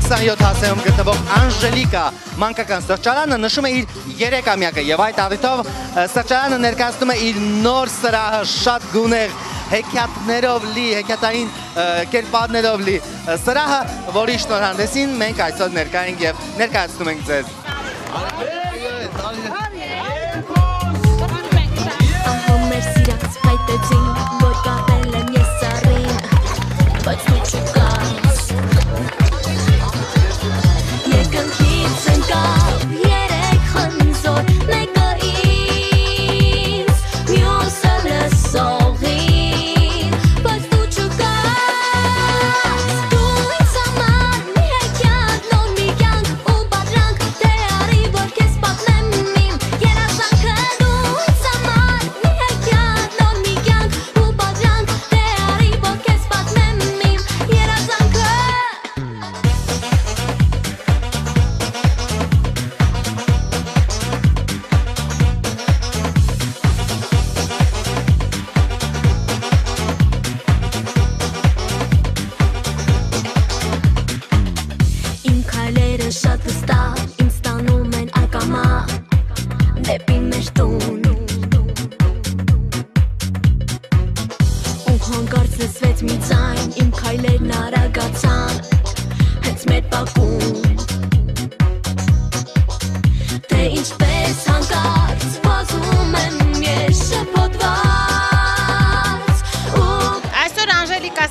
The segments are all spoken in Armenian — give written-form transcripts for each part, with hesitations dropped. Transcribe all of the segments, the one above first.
27 հասեում գտնվող Անժելիկա մանկական սրճարանը նշում է իր 3-ամյակը եւ այդ առիթով սրճարանը ներկայացնում է իր նոր սրահը շատ գունեղ հեքիաթներով լի, հեքիաթային կերպարներով լի սրահը, որի շնորհանդեսին մենք այսօր ներկա ենք եւ ներկայացնում ենք ձեզ։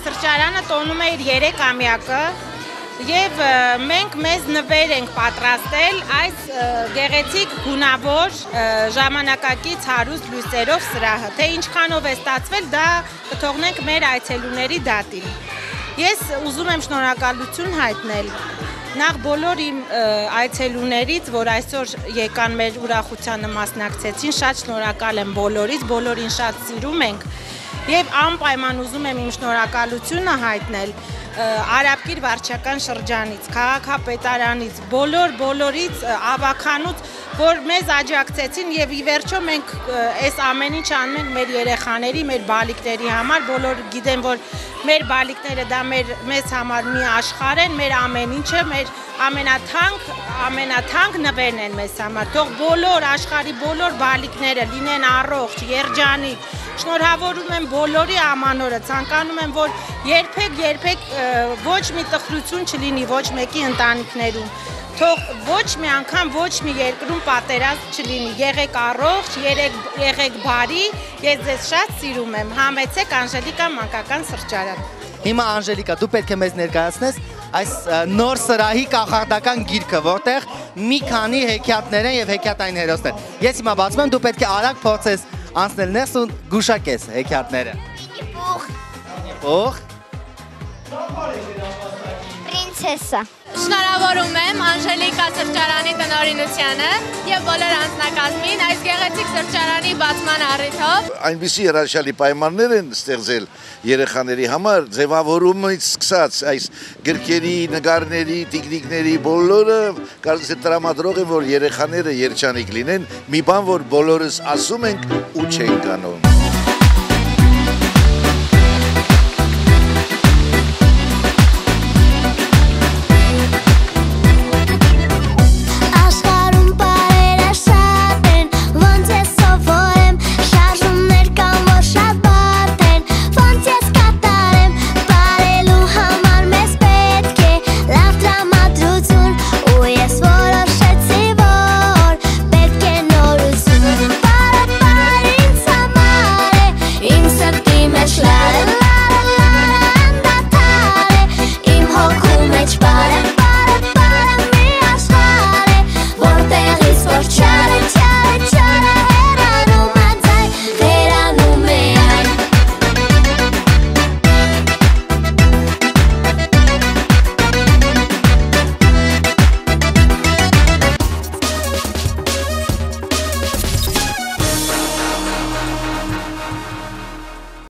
Սրճարանը տոնում է իր 3-ամյակը եւ մենք մեզ նվեր ենք պատրաստել այս գեղեցիկ գունավոր ժամանակակից հարուստ լույսերով սրահը, թե ինչքանով է ստացվել, դա կթողնենք մեր այցելուների դատին։ Ես ուզում եմ շնորհակալություն հայտնել նախ բոլոր իմ այցելուներից, որ այսօր եկան մեր ուրախությանը մասնակցեցին, շատ շնորհակալ եմ բոլորից, բոլորին շատ սիրում ենք եւ անպայման ուզում եմ իմ շնորհակալությունը հայտնել Արաբկիր վարչական շրջանից, քաղաքապետարանից, բոլորից ավականուց, որ մեզ աջակցեցին եւ ի վերջո մենք այս ամեն ինչ անում ենք մեր երեխաների, մեր բալիկների համար, բոլորը գիտեն, որ մեր բալիկները դա մեզ համար մի աշխարհ են, մեր ամեն ինչը, մեր ամենաթանկ նվերն են մեզ համար։ Թող բոլոր աշխարհի բոլոր բալիկները լինեն առողջ, երջանիկ։ Շնորհավորում եմ բոլորի ամանորը, ցանկանում եմ, որ երբեք ոչ մի տխրություն չլինի ոչ մեկի ընտանիքներում, թող ոչ մի անգամ ոչ մի երկրում պատերազմ չլինի, եղեք առողջ, եղեք բարի, ես ձեզ շատ սիրում եմ, համեցեք Անժելիկա մանկական սրճարան։ Հիմա Անժելիկա, դու պետք է մեզ ներկայացնես այս նոր սրահի կախարդական գիրքը, որտեղ մի քանի հեքիաթներ են եւ հեքիաթային հերոսներ։ Ես հիմա բացում եմ, դու պետք է արագ փորձես անցնել ներս ու գուշակես հեքիաթները։ Պող։ Պրինցեսա։ Շնորհավորում եմ Անժելիկա սրճարանի տնօրինությանը եւ բոլոր անձնակազմին այս գեղեցիկ սրճարանի բացման առիթով։ Այնպիսի հրաշալի պայմաններ են ստեղծել երեխաների համար, ձևավորումից սկսած այս գրքերի, նկարների, տիկնիկների բոլորը կարծես տրամադրող է, որ երեխաները երջանիկ լինեն, մի բան, որ բոլորս ասում ենք ու չենք անում։